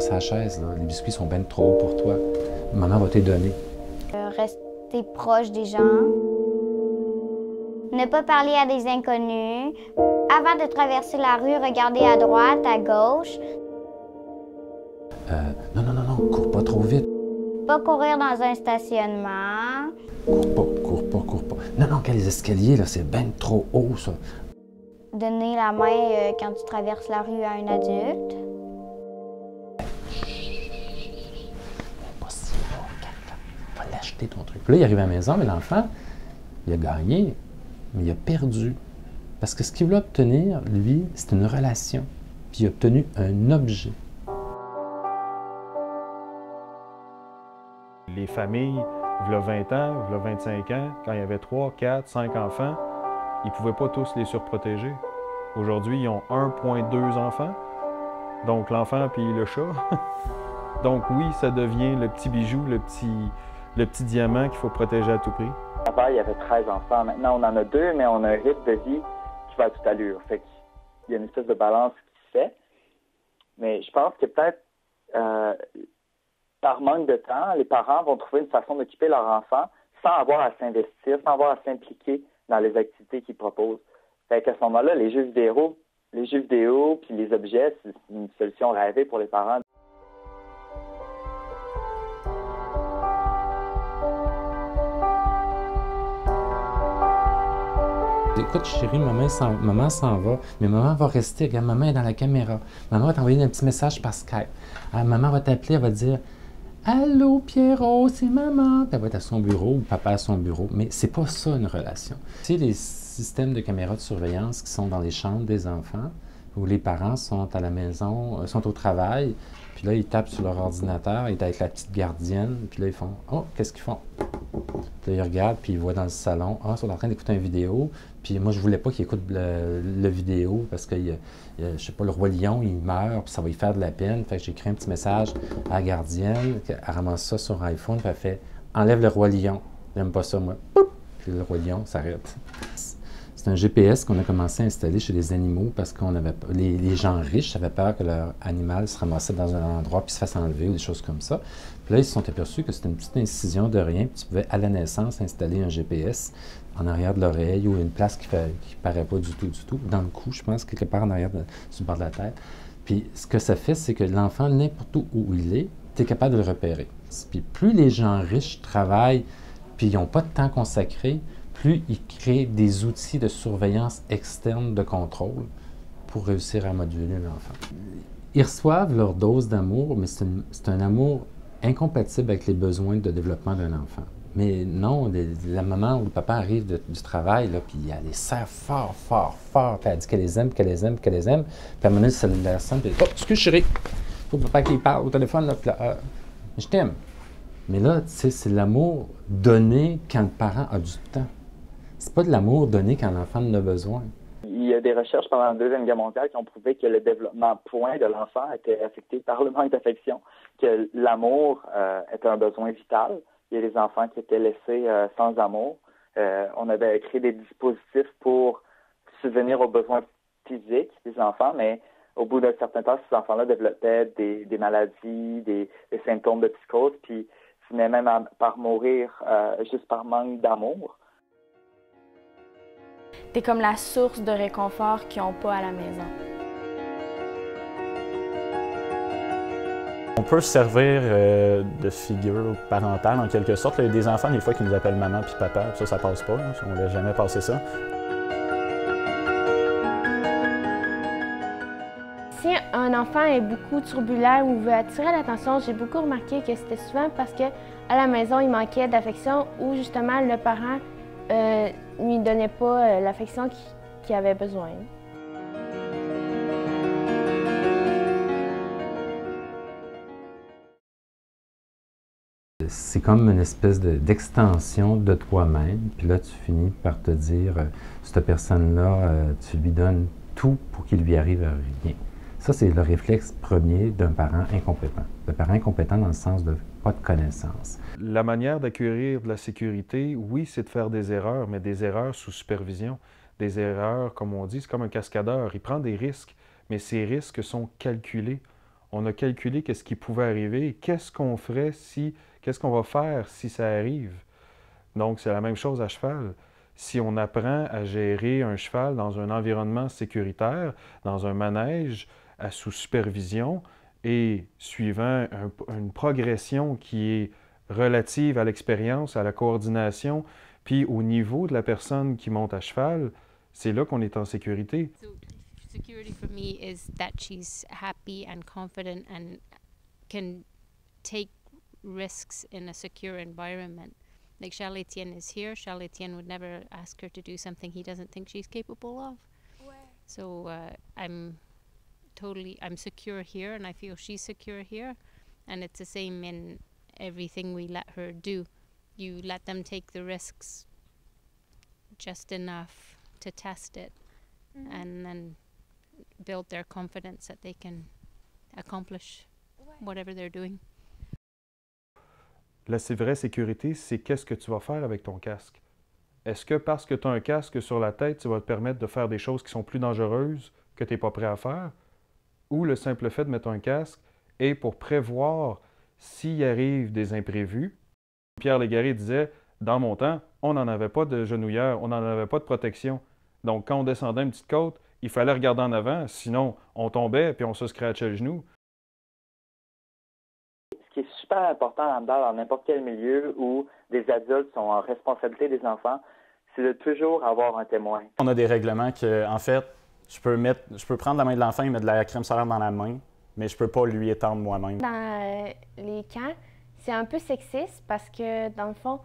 sa chaise, là. Les biscuits sont bien trop hauts pour toi. Maman va te les donner. Rester proche des gens. Ne pas parler à des inconnus. Avant de traverser la rue, regarder à droite, à gauche. Non, cours pas trop vite. Pas courir dans un stationnement. Cours pas. Non, les escaliers, là, c'est bien trop haut, ça. Donner la main quand tu traverses la rue à un adulte. Pas si fort, va l'acheter ton truc. Puis là, il arrive à la maison, mais l'enfant, il a gagné, mais il a perdu. Parce que ce qu'il voulait obtenir, lui, c'est une relation. Puis il a obtenu un objet. Les familles, il y a 20 ans, il y a 25 ans, quand il y avait 3, 4, 5 enfants, ils ne pouvaient pas tous les surprotéger. Aujourd'hui, ils ont 1,2 enfants, donc l'enfant puis le chat. Donc oui, ça devient le petit bijou, le petit diamant qu'il faut protéger à tout prix. Avant, il y avait 13 enfants. Maintenant, on en a 2, mais on a un rythme de vie qui va à toute allure. Fait qu'il y a une espèce de balance qui se fait. Mais je pense que peut-être, par manque de temps, les parents vont trouver une façon d'occuper leur enfant sans avoir à s'investir, sans avoir à s'impliquer dans les activités qu'ils proposent. Fait qu'à ce moment-là, les jeux vidéo puis les objets, c'est une solution rêvée pour les parents. Écoute, chérie, maman s'en va, mais maman va rester. Regarde, maman est dans la caméra. Maman va t'envoyer un petit message par Skype. Alors, maman va t'appeler, elle va te dire « Allô, Pierrot, c'est maman. » Puis elle va être à son bureau ou papa à son bureau. Mais c'est pas ça, une relation. Tu sais, les systèmes de caméras de surveillance qui sont dans les chambres des enfants, où les parents sont à la maison, sont au travail, puis là, ils tapent sur leur ordinateur, ils sont avec la petite gardienne, puis là, ils font « Oh, qu'est-ce qu'ils font? » Puis là, ils regardent, puis ils voient dans le salon « Ah, ils sont en train d'écouter une vidéo. » Puis moi, je voulais pas qu'ils écoutent le vidéo parce que, je sais pas, le roi lion, il meurt, puis ça va lui faire de la peine. Fait que j'ai écrit un petit message à la gardienne, elle ramasse ça sur iPhone, puis elle fait « Enlève le roi lion. » J'aime pas ça, moi. Poup! Puis le roi lion s'arrête. C'est un GPS qu'on a commencé à installer chez les animaux parce qu'on avait les gens riches avaient peur que leur animal se ramassait dans un endroit puis se fasse enlever ou des choses comme ça. Puis là, ils se sont aperçus que c'était une petite incision de rien, puis tu pouvais à la naissance installer un GPS en arrière de l'oreille ou une place qui paraît pas du tout, dans le cou, je pense, quelque part en arrière sur le bord de la tête. Puis ce que ça fait, c'est que l'enfant, n'importe où il est, tu es capable de le repérer. Puis plus les gens riches travaillent puis ils n'ont pas de temps consacré, plus ils créent des outils de surveillance externe de contrôle pour réussir à moduler l'enfant. Ils reçoivent leur dose d'amour, mais c'est un amour incompatible avec les besoins de développement d'un enfant. Mais non, la maman ou le papa arrive du travail, là, puis elle les serre fort, puis elle dit qu'elle les aime, puis à un moment donné, ça la sent, puis « Oh, excuse chérie, faut papa qu'il parle au téléphone, là, puis là, je t'aime. » Mais là, tu sais, c'est l'amour donné quand le parent a du temps. C'est pas de l'amour donné quand l'enfant en a besoin. Il y a des recherches pendant la Deuxième Guerre mondiale qui ont prouvé que le développement point de l'enfant était affecté par le manque d'affection, que l'amour était un besoin vital. Il y a des enfants qui étaient laissés sans amour. On avait créé des dispositifs pour subvenir aux besoins physiques des enfants, mais au bout d'un certain temps, ces enfants-là développaient des maladies, des symptômes de psychose, puis finaient même par mourir juste par manque d'amour. T'es comme la source de réconfort qu'ils n'ont pas à la maison. On peut se servir de figure parentale en quelque sorte. Il y a des enfants, des fois, qui nous appellent maman puis papa, puis ça passe pas. On ne laisse jamais passer ça. Si un enfant est beaucoup turbulent ou veut attirer l'attention, j'ai beaucoup remarqué que c'était souvent parce qu'à la maison, il manquait d'affection ou justement le parent lui donnait pas l'affection qu'il avait besoin. C'est comme une espèce d'extension de toi-même, puis là, tu finis par te dire, cette personne-là, tu lui donnes tout pour qu'il lui arrive rien. Ça, c'est le réflexe premier d'un parent incompétent. Le parent incompétent dans le sens de pas de connaissance. La manière d'acquérir de la sécurité, oui, c'est de faire des erreurs, mais des erreurs sous supervision. Des erreurs, comme on dit, c'est comme un cascadeur. Il prend des risques, mais ces risques sont calculés. On a calculé qu'est-ce qui pouvait arriver et qu'est-ce qu'on ferait si, qu'est-ce qu'on va faire si ça arrive. Donc, c'est la même chose à cheval. Si on apprend à gérer un cheval dans un environnement sécuritaire, dans un manège, sous supervision et suivant une progression qui est relative à l'expérience, à la coordination, puis au niveau de la personne qui monte à cheval, c'est là qu'on est en sécurité. So security for me is that she's happy and confident and can take risks in a secure environment. Like Charles Etienne is here. Charles Etienne would never ask her to do something he doesn't think she's capable of. So I'm secure here and I feel she's secure here. And it's the same in everything we let her do. You let them take the risks just enough to test it and then build their confidence that they can accomplish whatever they're doing. La vraie sécurité, c'est qu'est-ce que tu vas faire avec ton casque. Est-ce que parce que tu as un casque sur la tête, ça va te permettre de faire des choses qui sont plus dangereuses que tu n'es pas prêt à faire? Ou le simple fait de mettre un casque est pour prévoir s'il arrive des imprévus? Pierre Légaré disait, dans mon temps, on n'en avait pas de genouillère, on n'en avait pas de protection. Donc, quand on descendait une petite côte, il fallait regarder en avant, sinon on tombait et on se scratchait le genou. Ce qui est super important dans n'importe quel milieu où des adultes sont en responsabilité des enfants, c'est de toujours avoir un témoin. On a des règlements que, en fait, je peux prendre la main de l'enfant et mettre de la crème solaire dans la main, mais je peux pas lui étendre moi-même. Dans les camps, c'est un peu sexiste parce que, dans le fond,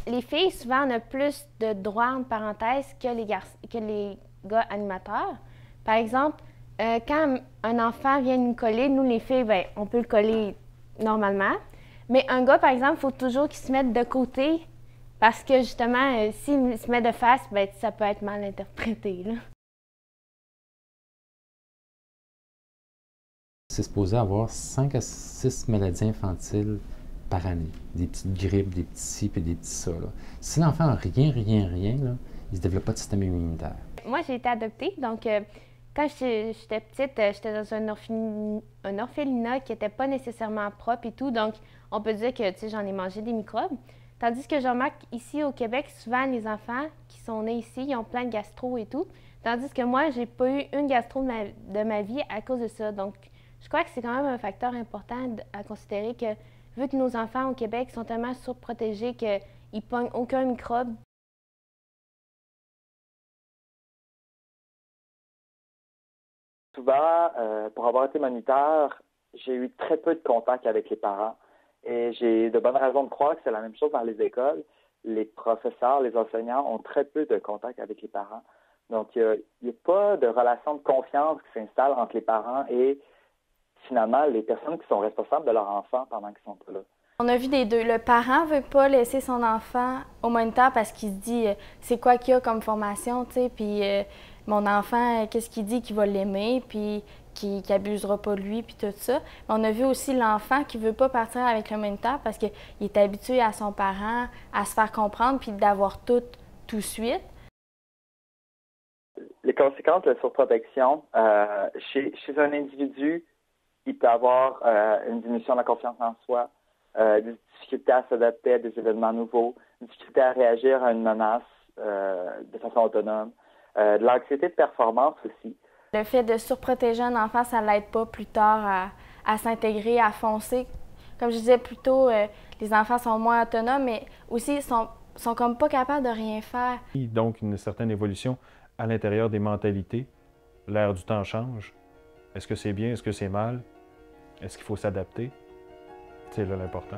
les filles, souvent, ont plus de droits, entre parenthèses, que les gars animateurs. Par exemple, quand un enfant vient nous coller, nous, les filles, ben, on peut le coller normalement. Mais un gars, par exemple, il faut toujours qu'il se mette de côté parce que, justement, s'il se met de face, ben, ça peut être mal interprété, là. C'est supposé avoir 5 à 6 maladies infantiles par année. Des petites grippes, des petits ci puis des petits ça. Là. Si l'enfant n'a rien, là, il ne se développe pas de système immunitaire. Moi, j'ai été adoptée, donc quand j'étais petite, j'étais dans un orphelinat qui n'était pas nécessairement propre et tout, donc on peut dire que j'en ai mangé des microbes. Tandis que je remarque ici au Québec, souvent les enfants qui sont nés ici, ils ont plein de gastro et tout, tandis que moi, j'ai pas eu une gastro de ma vie à cause de ça. Donc, je crois que c'est quand même un facteur important à considérer que, vu que nos enfants au Québec sont tellement surprotégés qu'ils ne pognent aucun microbe. Souvent, pour avoir été moniteur, j'ai eu très peu de contact avec les parents et j'ai de bonnes raisons de croire que c'est la même chose dans les écoles. Les professeurs, les enseignants ont très peu de contact avec les parents. Donc, il n'y a pas de relation de confiance qui s'installe entre les parents et finalement, les personnes qui sont responsables de leur enfant pendant qu'ils sont pas là. On a vu des deux. Le parent veut pas laisser son enfant au moniteur parce qu'il se dit c'est quoi qu'il y a comme formation, tu sais, puis mon enfant, qu'est-ce qu'il dit qu'il va l'aimer, puis qu'il abusera pas de lui, puis tout ça. Mais on a vu aussi l'enfant qui veut pas partir avec le moniteur parce qu'il est habitué à son parent, à se faire comprendre, puis d'avoir tout de suite. Les conséquences de la surprotection, chez un individu, il peut avoir une diminution de la confiance en soi, des difficultés à s'adapter à des événements nouveaux, des difficultés à réagir à une menace de façon autonome, de l'anxiété de performance aussi. Le fait de surprotéger un enfant, ça ne l'aide pas plus tard à s'intégrer, à foncer. Comme je disais plus tôt, les enfants sont moins autonomes, mais aussi sont comme pas capables de rien faire. Donc, une certaine évolution à l'intérieur des mentalités. L'ère du temps change. Est-ce que c'est bien? Est-ce que c'est mal? Est-ce qu'il faut s'adapter? C'est là l'important.